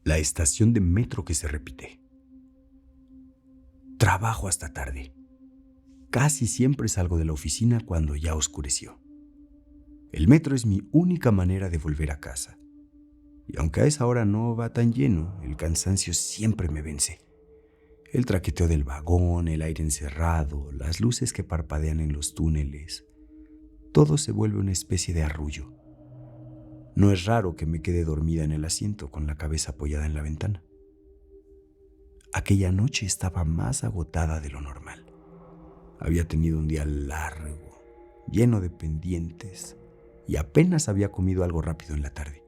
La estación de metro que se repite. Trabajo hasta tarde. Casi siempre salgo de la oficina cuando ya oscureció. El metro es mi única manera de volver a casa. Y aunque a esa hora no va tan lleno, el cansancio siempre me vence. El traqueteo del vagón, el aire encerrado, las luces que parpadean en los túneles, todo se vuelve una especie de arrullo. No es raro que me quede dormida en el asiento con la cabeza apoyada en la ventana. Aquella noche estaba más agotada de lo normal. Había tenido un día largo, lleno de pendientes, y apenas había comido algo rápido en la tarde.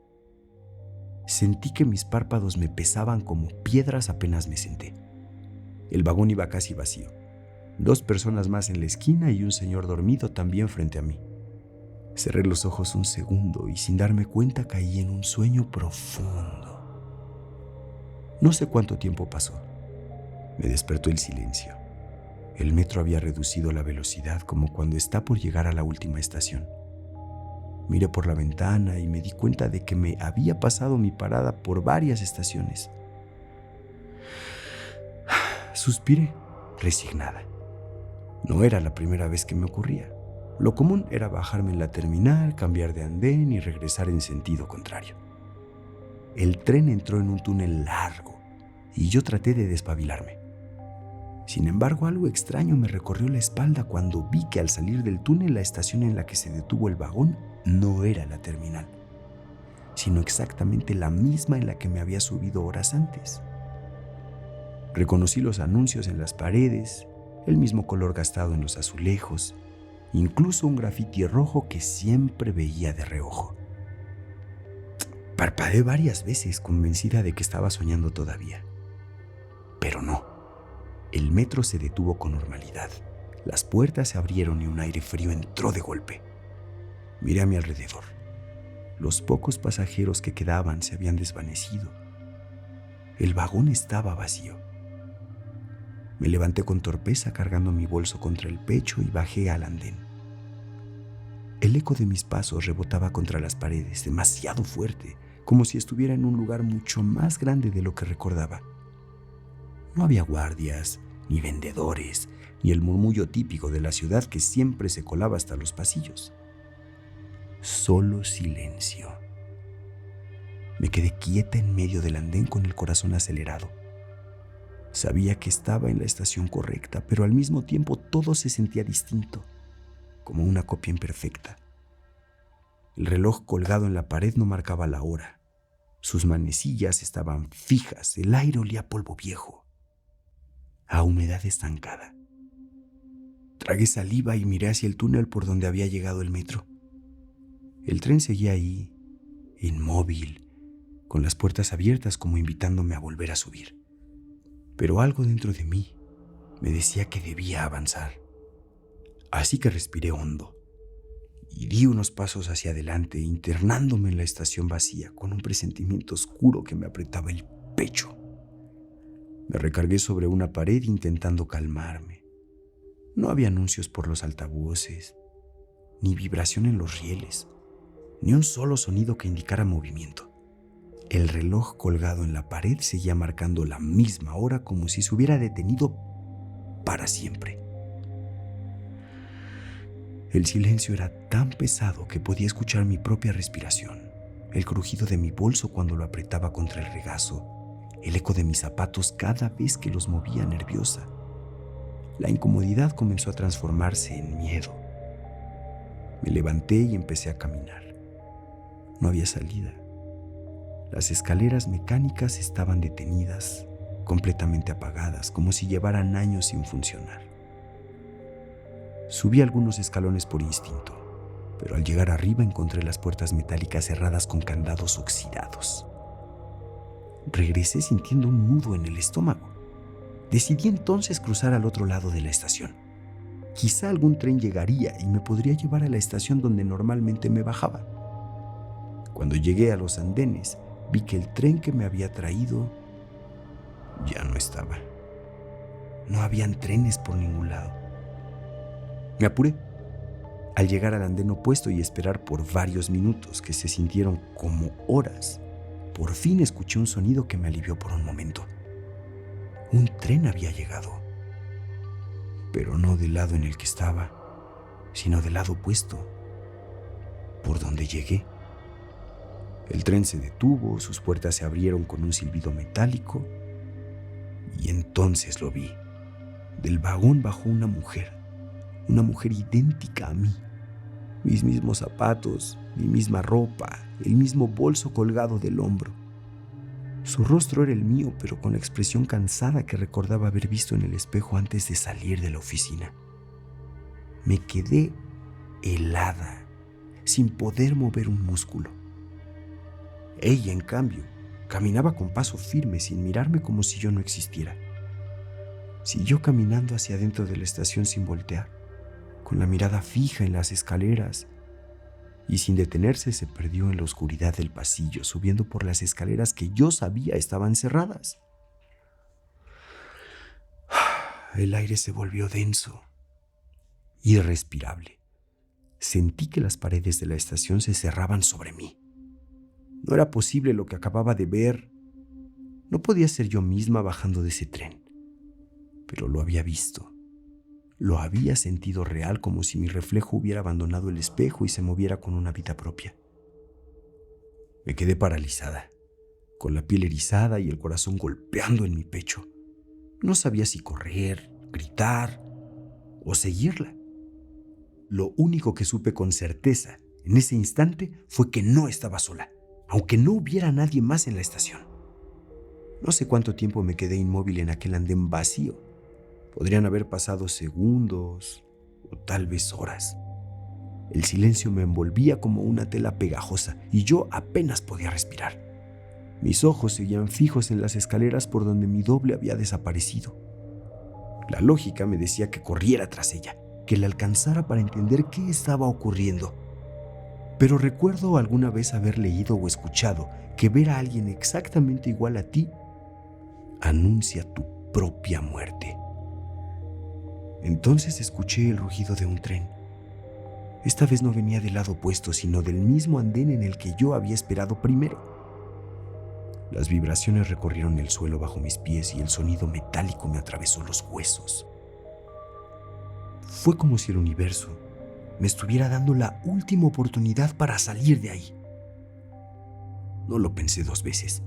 Sentí que mis párpados me pesaban como piedras apenas me senté. El vagón iba casi vacío. 2 personas más en la esquina y un señor dormido también frente a mí. Cerré los ojos un segundo y sin darme cuenta caí en un sueño profundo. No sé cuánto tiempo pasó. Me despertó el silencio. El metro había reducido la velocidad como cuando está por llegar a la última estación. Miré por la ventana y me di cuenta de que me había pasado mi parada por varias estaciones. Suspiré, resignada. No era la primera vez que me ocurría. Lo común era bajarme en la terminal, cambiar de andén y regresar en sentido contrario. El tren entró en un túnel largo y yo traté de despabilarme. Sin embargo, algo extraño me recorrió la espalda cuando vi que al salir del túnel la estación en la que se detuvo el vagón no era la terminal, sino exactamente la misma en la que me había subido horas antes. Reconocí los anuncios en las paredes, el mismo color gastado en los azulejos, incluso un grafiti rojo que siempre veía de reojo. Parpadeé varias veces convencida de que estaba soñando todavía. Pero no. El metro se detuvo con normalidad. Las puertas se abrieron y un aire frío entró de golpe. Miré a mi alrededor. Los pocos pasajeros que quedaban se habían desvanecido. El vagón estaba vacío. Me levanté con torpeza cargando mi bolso contra el pecho y bajé al andén. El eco de mis pasos rebotaba contra las paredes demasiado fuerte, como si estuviera en un lugar mucho más grande de lo que recordaba. No había guardias, ni vendedores, ni el murmullo típico de la ciudad que siempre se colaba hasta los pasillos. Solo silencio. Me quedé quieta en medio del andén con el corazón acelerado. Sabía que estaba en la estación correcta, pero al mismo tiempo todo se sentía distinto, como una copia imperfecta. El reloj colgado en la pared no marcaba la hora. Sus manecillas estaban fijas, el aire olía a polvo viejo, a humedad estancada. Tragué saliva y miré hacia el túnel por donde había llegado el metro. El tren seguía ahí, inmóvil, con las puertas abiertas como invitándome a volver a subir. Pero algo dentro de mí me decía que debía avanzar. Así que respiré hondo y di unos pasos hacia adelante, internándome en la estación vacía con un presentimiento oscuro que me apretaba el pecho. Me recargué sobre una pared intentando calmarme. No había anuncios por los altavoces, ni vibración en los rieles, ni un solo sonido que indicara movimiento. El reloj colgado en la pared seguía marcando la misma hora como si se hubiera detenido para siempre. El silencio era tan pesado que podía escuchar mi propia respiración, el crujido de mi bolso cuando lo apretaba contra el regazo, el eco de mis zapatos cada vez que los movía nerviosa. La incomodidad comenzó a transformarse en miedo. Me levanté y empecé a caminar. No había salida. Las escaleras mecánicas estaban detenidas, completamente apagadas, como si llevaran años sin funcionar. Subí algunos escalones por instinto, pero al llegar arriba encontré las puertas metálicas cerradas con candados oxidados. Regresé sintiendo un nudo en el estómago. Decidí entonces cruzar al otro lado de la estación. Quizá algún tren llegaría y me podría llevar a la estación donde normalmente me bajaba. Cuando llegué a los andenes, vi que el tren que me había traído ya no estaba. No habían trenes por ningún lado. Me apuré. Al llegar al andén opuesto y esperar por varios minutos que se sintieron como horas, Por fin escuché un sonido que me alivió por un momento. Un tren había llegado, pero no del lado en el que estaba, sino del lado opuesto, por donde llegué. El tren se detuvo, sus puertas se abrieron con un silbido metálico, y entonces lo vi. Del vagón bajó una mujer idéntica a mí. Mis mismos zapatos, mi misma ropa, el mismo bolso colgado del hombro. Su rostro era el mío, pero con la expresión cansada que recordaba haber visto en el espejo antes de salir de la oficina. Me quedé helada, sin poder mover un músculo. Ella, en cambio, caminaba con paso firme, sin mirarme como si yo no existiera. Siguió caminando hacia adentro de la estación sin voltear, con la mirada fija en las escaleras, y sin detenerse se perdió en la oscuridad del pasillo, subiendo por las escaleras que yo sabía estaban cerradas. El aire se volvió denso, irrespirable. Sentí que las paredes de la estación se cerraban sobre mí. No era posible lo que acababa de ver. No podía ser yo misma bajando de ese tren, pero lo había visto. Lo había sentido real, como si mi reflejo hubiera abandonado el espejo y se moviera con una vida propia. Me quedé paralizada, con la piel erizada y el corazón golpeando en mi pecho. No sabía si correr, gritar o seguirla. Lo único que supe con certeza en ese instante fue que no estaba sola, aunque no hubiera nadie más en la estación. No sé cuánto tiempo me quedé inmóvil en aquel andén vacío. Podrían haber pasado segundos o tal vez horas. El silencio me envolvía como una tela pegajosa y yo apenas podía respirar. Mis ojos seguían fijos en las escaleras por donde mi doble había desaparecido. La lógica me decía que corriera tras ella, que la alcanzara para entender qué estaba ocurriendo. Pero recuerdo alguna vez haber leído o escuchado que ver a alguien exactamente igual a ti anuncia tu propia muerte. Entonces escuché el rugido de un tren. Esta vez no venía del lado opuesto, sino del mismo andén en el que yo había esperado primero. Las vibraciones recorrieron el suelo bajo mis pies y el sonido metálico me atravesó los huesos. Fue como si el universo me estuviera dando la última oportunidad para salir de ahí. No lo pensé dos veces.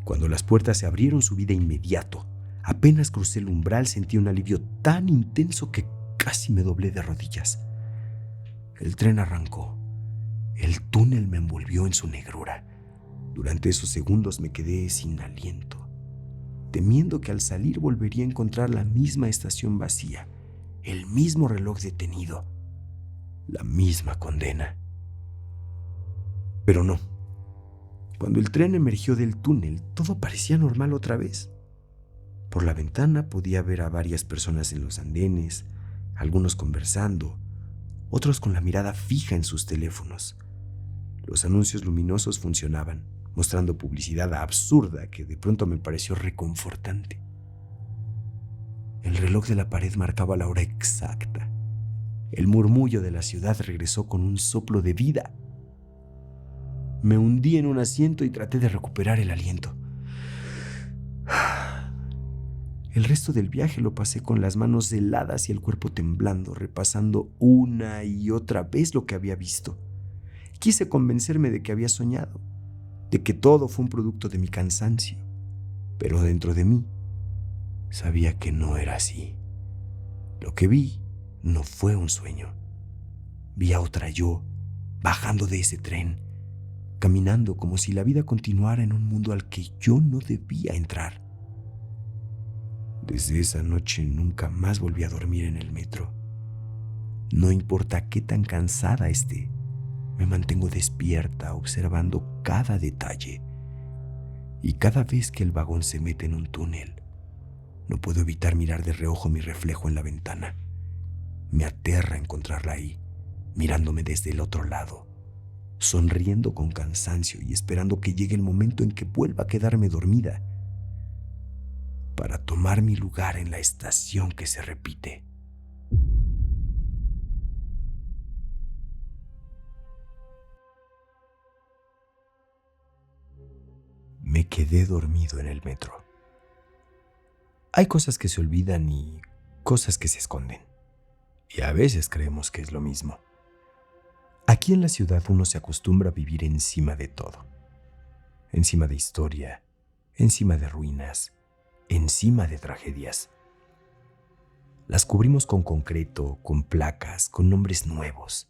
Cuando las puertas se abrieron, subí de inmediato. Apenas crucé el umbral, sentí un alivio tan intenso que casi me doblé de rodillas. El tren arrancó. El túnel me envolvió en su negrura. Durante esos segundos me quedé sin aliento, temiendo que al salir volvería a encontrar la misma estación vacía, el mismo reloj detenido, la misma condena. Pero no. Cuando el tren emergió del túnel, todo parecía normal otra vez. Por la ventana podía ver a varias personas en los andenes, algunos conversando, otros con la mirada fija en sus teléfonos. Los anuncios luminosos funcionaban, mostrando publicidad absurda que de pronto me pareció reconfortante. El reloj de la pared marcaba la hora exacta. El murmullo de la ciudad regresó con un soplo de vida. Me hundí en un asiento y traté de recuperar el aliento. El resto del viaje lo pasé con las manos heladas y el cuerpo temblando, repasando una y otra vez lo que había visto. Quise convencerme de que había soñado, de que todo fue un producto de mi cansancio, pero dentro de mí sabía que no era así. Lo que vi no fue un sueño. Vi a otra yo bajando de ese tren, caminando como si la vida continuara en un mundo al que yo no debía entrar. Desde esa noche nunca más volví a dormir en el metro. No importa qué tan cansada esté, me mantengo despierta observando cada detalle. Y cada vez que el vagón se mete en un túnel, no puedo evitar mirar de reojo mi reflejo en la ventana. Me aterra encontrarla ahí, mirándome desde el otro lado, sonriendo con cansancio y esperando que llegue el momento en que vuelva a quedarme dormida, para tomar mi lugar en la estación que se repite. Me quedé dormido en el metro. Hay cosas que se olvidan y cosas que se esconden. Y a veces creemos que es lo mismo. Aquí en la ciudad uno se acostumbra a vivir encima de todo. Encima de historia, encima de ruinas, encima de tragedias. Las cubrimos con concreto, con placas, con nombres nuevos.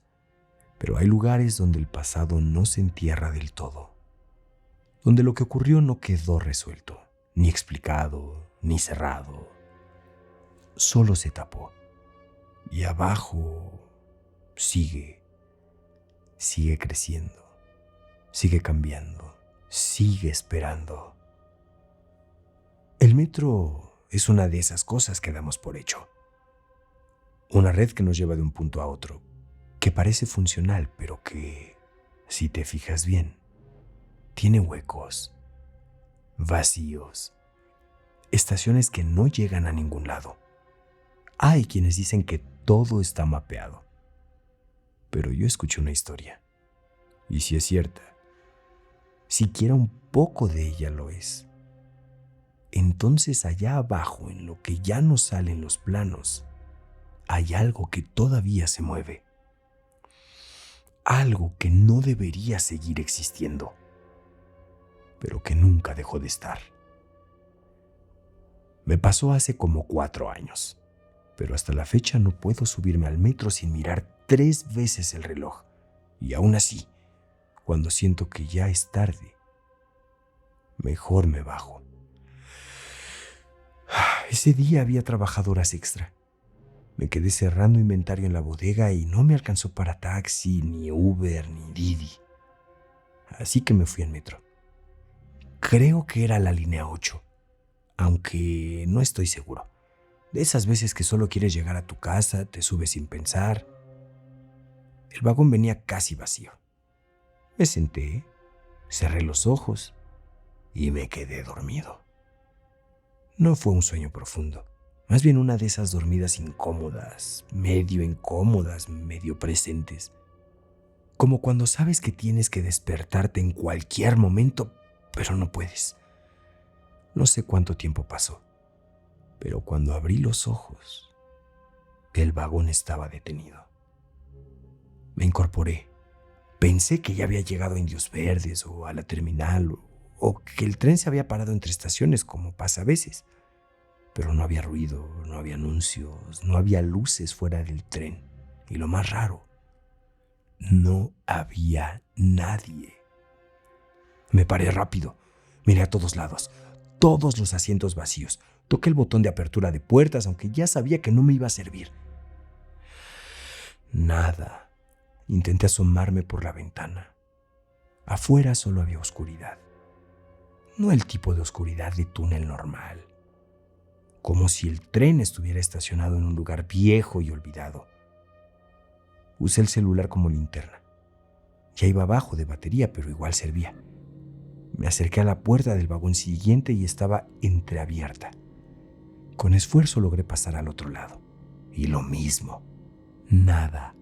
Pero hay lugares donde el pasado no se entierra del todo. Donde lo que ocurrió no quedó resuelto, ni explicado, ni cerrado. Solo se tapó. Y abajo sigue creciendo, sigue cambiando, sigue esperando. El metro es una de esas cosas que damos por hecho. Una red que nos lleva de un punto a otro, que parece funcional, pero que, si te fijas bien, tiene huecos, vacíos, estaciones que no llegan a ningún lado. Hay quienes dicen que todo está mapeado, pero yo escuché una historia, y si es cierta, siquiera un poco de ella lo es, entonces allá abajo, en lo que ya no salen los planos, hay algo que todavía se mueve, algo que no debería seguir existiendo, pero que nunca dejó de estar. Me pasó hace como 4 años, pero hasta la fecha no puedo subirme al metro sin mirar 3 veces el reloj. Y aún así, cuando siento que ya es tarde, mejor me bajo. Ese día había trabajado horas extra. Me quedé cerrando inventario en la bodega y no me alcanzó para taxi, ni Uber, ni Didi. Así que me fui en metro. Creo que era la línea 8, aunque no estoy seguro. De esas veces que solo quieres llegar a tu casa, te subes sin pensar. El vagón venía casi vacío. Me senté, cerré los ojos y me quedé dormido. No fue un sueño profundo, más bien una de esas dormidas incómodas, medio presentes. Como cuando sabes que tienes que despertarte en cualquier momento, pero no puedes. No sé cuánto tiempo pasó, pero cuando abrí los ojos, el vagón estaba detenido. Me incorporé. Pensé que ya había llegado a Indios Verdes o a la terminal o que el tren se había parado entre estaciones como pasa a veces. Pero no había ruido, no había anuncios, no había luces fuera del tren. Y lo más raro, no había nadie. Me paré rápido, miré a todos lados, todos los asientos vacíos. Toqué el botón de apertura de puertas, aunque ya sabía que no me iba a servir. Nada. Intenté asomarme por la ventana. Afuera solo había oscuridad. No el tipo de oscuridad de túnel normal. Como si el tren estuviera estacionado en un lugar viejo y olvidado. Usé el celular como linterna. Ya iba bajo de batería, pero igual servía. Me acerqué a la puerta del vagón siguiente y estaba entreabierta. Con esfuerzo logré pasar al otro lado. Y lo mismo. Nada.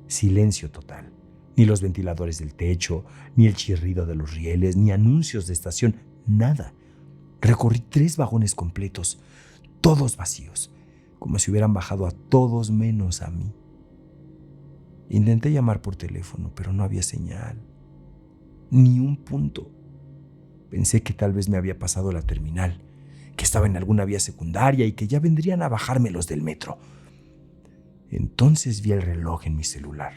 Silencio total. Ni los ventiladores del techo, ni el chirrido de los rieles, ni anuncios de estación. Nada. Recorrí 3 vagones completos, todos vacíos, como si hubieran bajado a todos menos a mí. Intenté llamar por teléfono, pero no había señal. Ni un punto. Pensé que tal vez me había pasado la terminal, que estaba en alguna vía secundaria y que ya vendrían a bajarme los del metro. Entonces vi el reloj en mi celular.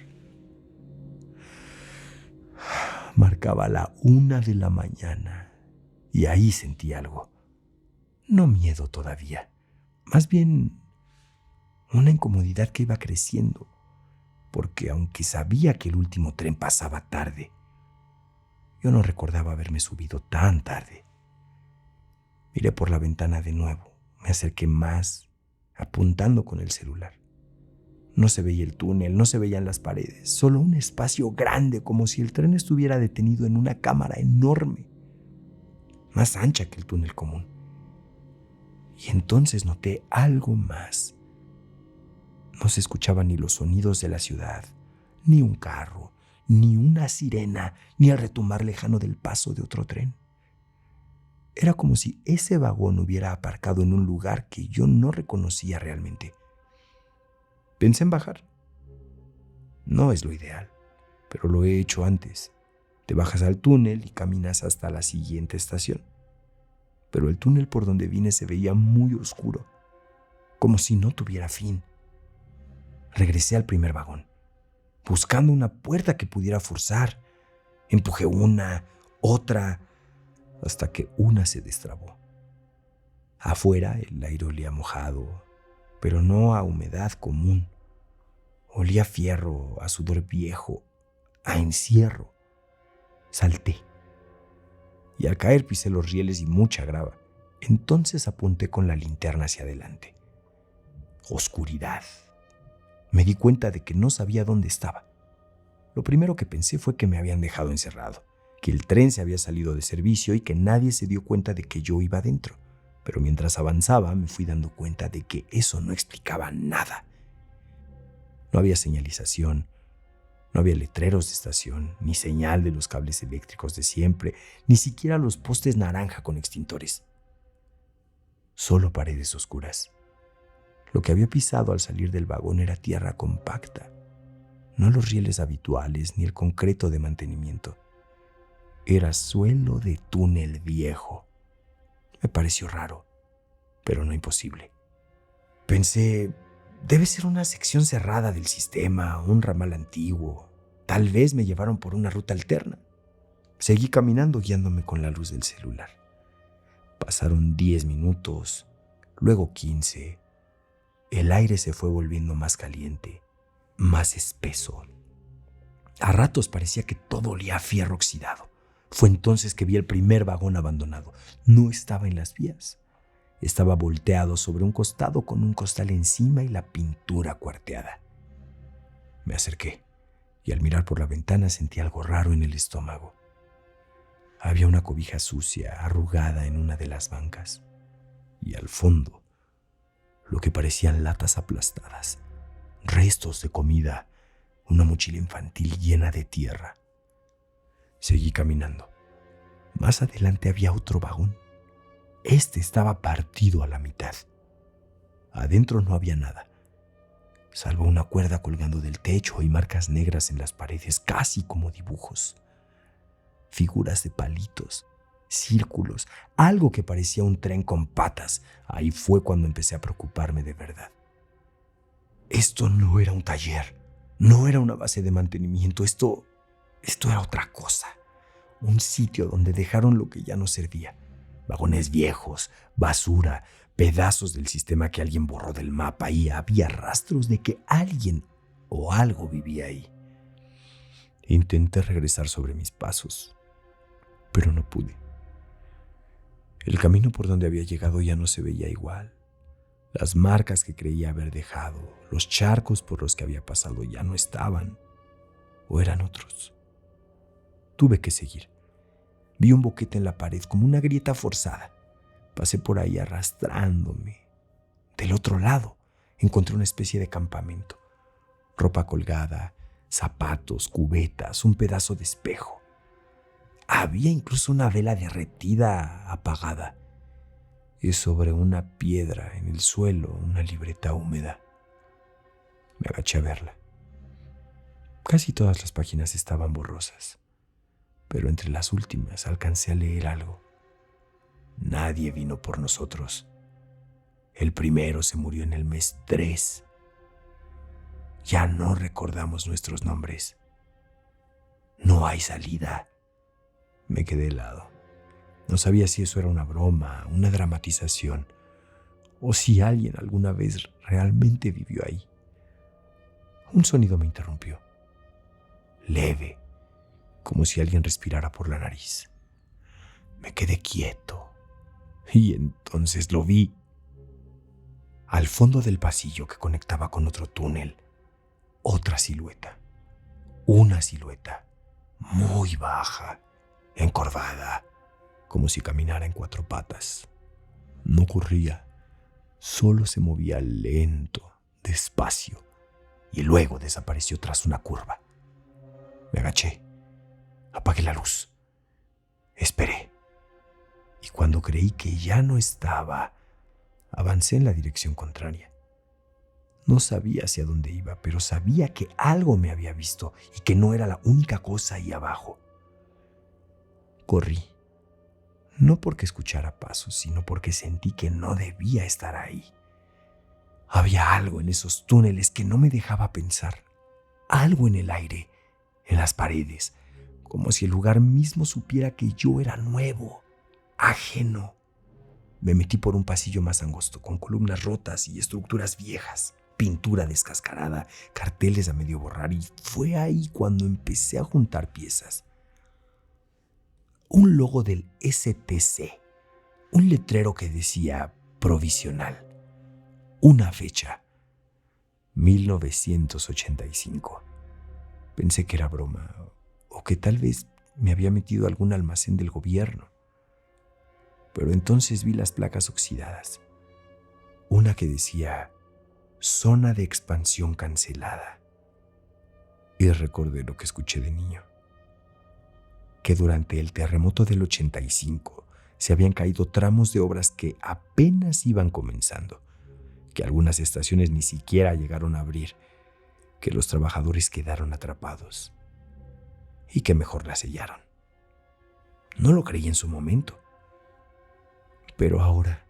Marcaba la 1 de la mañana y ahí sentí algo. No miedo todavía, más bien una incomodidad que iba creciendo, porque aunque sabía que el último tren pasaba tarde, yo no recordaba haberme subido tan tarde. Miré por la ventana de nuevo, me acerqué más, apuntando con el celular. No se veía el túnel, no se veían las paredes, solo un espacio grande, como si el tren estuviera detenido en una cámara enorme, más ancha que el túnel común. Y entonces noté algo más. No se escuchaban ni los sonidos de la ciudad, ni un carro, ni una sirena, ni el retumbar lejano del paso de otro tren. Era como si ese vagón hubiera aparcado en un lugar que yo no reconocía realmente. Pensé en bajar. No es lo ideal, pero lo he hecho antes. Te bajas al túnel y caminas hasta la siguiente estación. Pero el túnel por donde vine se veía muy oscuro, como si no tuviera fin. Regresé al primer vagón, buscando una puerta que pudiera forzar. Empujé una, otra, hasta que una se destrabó. Afuera el aire olía mojado, pero no a humedad común. Olía a fierro, a sudor viejo, a encierro. Salté y al caer pisé los rieles y mucha grava. Entonces apunté con la linterna hacia adelante. Oscuridad. Me di cuenta de que no sabía dónde estaba. Lo primero que pensé fue que me habían dejado encerrado, que el tren se había salido de servicio y que nadie se dio cuenta de que yo iba dentro. Pero mientras avanzaba me fui dando cuenta de que eso no explicaba nada. No había señalización, no había letreros de estación, ni señal de los cables eléctricos de siempre, ni siquiera los postes naranja con extintores. Solo paredes oscuras. Lo que había pisado al salir del vagón era tierra compacta, no los rieles habituales ni el concreto de mantenimiento. Era suelo de túnel viejo. Me pareció raro, pero no imposible. Pensé, debe ser una sección cerrada del sistema, un ramal antiguo. Tal vez me llevaron por una ruta alterna. Seguí caminando guiándome con la luz del celular. Pasaron 10 minutos, luego 15. El aire se fue volviendo más caliente, más espeso. A ratos parecía que todo olía a fierro oxidado. Fue entonces que vi el primer vagón abandonado. No estaba en las vías. Estaba volteado sobre un costado con un costal encima y la pintura cuarteada. Me acerqué y al mirar por la ventana sentí algo raro en el estómago. Había una cobija sucia, arrugada en una de las bancas. Y al fondo, lo que parecían latas aplastadas, restos de comida, una mochila infantil llena de tierra. Seguí caminando. Más adelante había otro vagón. Este estaba partido a la mitad. Adentro no había nada, salvo una cuerda colgando del techo y marcas negras en las paredes, casi como dibujos. Figuras de palitos, círculos, algo que parecía un tren con patas. Ahí fue cuando empecé a preocuparme de verdad. Esto no era un taller, no era una base de mantenimiento, esto era otra cosa. Un sitio donde dejaron lo que ya no servía. Vagones viejos, basura, pedazos del sistema que alguien borró del mapa y había rastros de que alguien o algo vivía ahí. Intenté regresar sobre mis pasos, pero no pude. El camino por donde había llegado ya no se veía igual. Las marcas que creía haber dejado, los charcos por los que había pasado ya no estaban, o eran otros. Tuve que seguir. Vi un boquete en la pared como una grieta forzada. Pasé por ahí arrastrándome. Del otro lado encontré una especie de campamento. Ropa colgada, zapatos, cubetas, un pedazo de espejo. Había incluso una vela derretida apagada. Y sobre una piedra en el suelo una libreta húmeda. Me agaché a verla. Casi todas las páginas estaban borrosas, pero entre las últimas alcancé a leer algo. Nadie vino por nosotros. El primero se murió en el mes 3. Ya no recordamos nuestros nombres. No hay salida. Me quedé helado. No sabía si eso era una broma, una dramatización, o si alguien alguna vez realmente vivió ahí. Un sonido me interrumpió. Leve, como si alguien respirara por la nariz. Me quedé quieto y entonces lo vi. Al fondo del pasillo que conectaba con otro túnel, otra silueta. Una silueta muy baja, encorvada, como si caminara en 4 patas. No corría, solo se movía lento, despacio, y luego desapareció tras una curva. Me agaché, apagué la luz, esperé, y cuando creí que ya no estaba, avancé en la dirección contraria. No sabía hacia dónde iba, pero sabía que algo me había visto y que no era la única cosa ahí abajo. Corrí, no porque escuchara pasos, sino porque sentí que no debía estar ahí. Había algo en esos túneles que no me dejaba pensar, algo en el aire, en las paredes, como si el lugar mismo supiera que yo era nuevo, ajeno. Me metí por un pasillo más angosto, con columnas rotas y estructuras viejas, pintura descascarada, carteles a medio borrar, y fue ahí cuando empecé a juntar piezas. Un logo del STC, un letrero que decía provisional, una fecha, 1985. Pensé que era broma, o que tal vez me había metido a algún almacén del gobierno. Pero entonces vi las placas oxidadas. Una que decía zona de expansión cancelada. Y recordé lo que escuché de niño. Que durante el terremoto del 85 se habían caído tramos de obras que apenas iban comenzando, que algunas estaciones ni siquiera llegaron a abrir, que los trabajadores quedaron atrapados y que mejor la sellaron. No lo creí en su momento. Pero ahora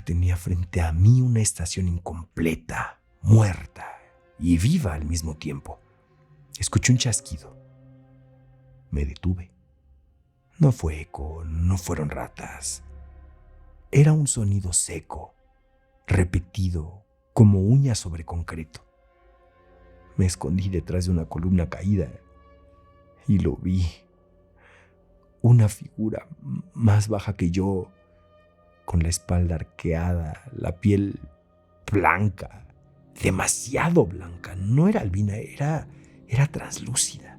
tenía frente a mí una estación incompleta, muerta y viva al mismo tiempo. Escuché un chasquido. Me detuve. No fue eco, no fueron ratas. Era un sonido seco, repetido, como uñas sobre concreto. Me escondí detrás de una columna caída y lo vi. Una figura más baja que yo, con la espalda arqueada, la piel blanca, demasiado blanca. No era albina, era translúcida.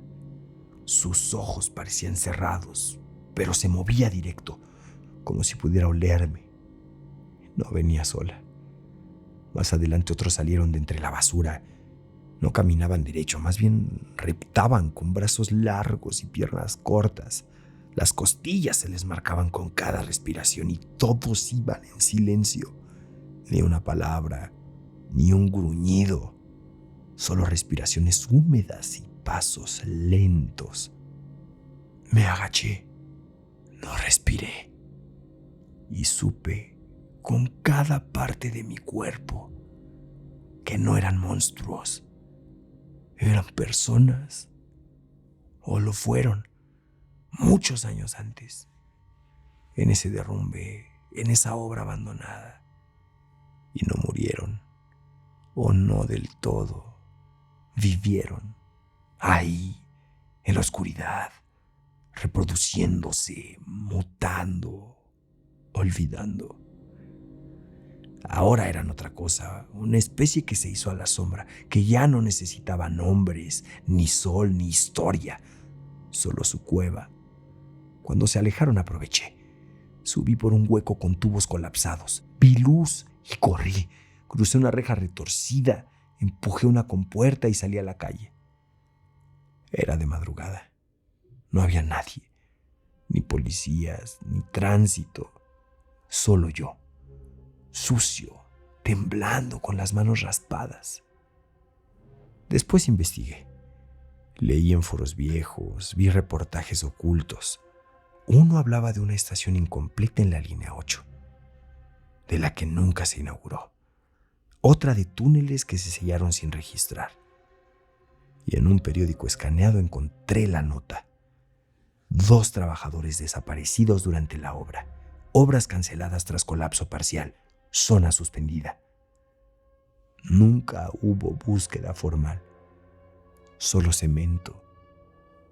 Sus ojos parecían cerrados, pero se movía directo, como si pudiera olerme. No venía sola. Más adelante otros salieron de entre la basura. No caminaban derecho, más bien reptaban con brazos largos y piernas cortas. Las costillas se les marcaban con cada respiración y todos iban en silencio. Ni una palabra, ni un gruñido. Solo respiraciones húmedas y pasos lentos. Me agaché, no respiré y supe con cada parte de mi cuerpo que no eran monstruos, eran personas, o lo fueron muchos años antes, en ese derrumbe, en esa obra abandonada, y no murieron, o no del todo, vivieron ahí, en la oscuridad, reproduciéndose, mutando, olvidando. Ahora eran otra cosa, una especie que se hizo a la sombra, que ya no necesitaba nombres, ni sol, ni historia, solo su cueva. Cuando se alejaron aproveché. Subí por un hueco con tubos colapsados, vi luz y corrí. Crucé una reja retorcida, empujé una compuerta y salí a la calle. Era de madrugada. No había nadie, ni policías, ni tránsito, solo yo, sucio, temblando con las manos raspadas. Después investigué. Leí en foros viejos, vi reportajes ocultos. Uno hablaba de una estación incompleta en la línea 8, de la que nunca se inauguró. Otra de túneles que se sellaron sin registrar. Y en un periódico escaneado encontré la nota. 2 trabajadores desaparecidos durante la obra. Obras canceladas tras colapso parcial. Zona suspendida. Nunca hubo búsqueda formal. Solo cemento.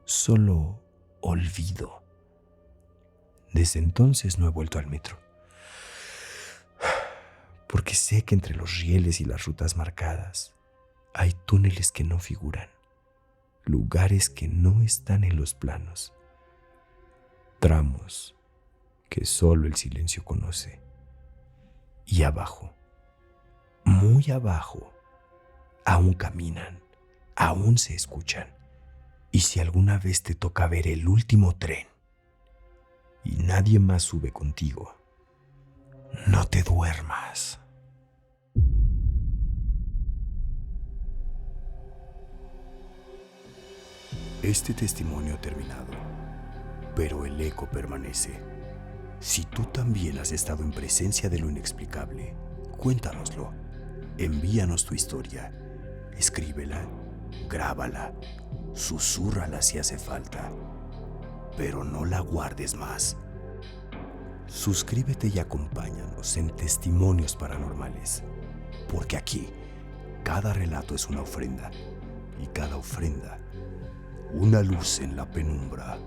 Solo olvido. Desde entonces no he vuelto al metro. Porque sé que entre los rieles y las rutas marcadas hay túneles que no figuran. Lugares que no están en los planos. Tramos que solo el silencio conoce. Y abajo, muy abajo, aún caminan, aún se escuchan. Y si alguna vez te toca ver el último tren, y nadie más sube contigo. No te duermas. Este testimonio ha terminado, pero el eco permanece. Si tú también has estado en presencia de lo inexplicable, cuéntanoslo. Envíanos tu historia. Escríbela, grábala, susúrrala si hace falta, pero no la guardes más. Suscríbete y acompáñanos en Testimonios Paranormales, porque aquí cada relato es una ofrenda y cada ofrenda una luz en la penumbra.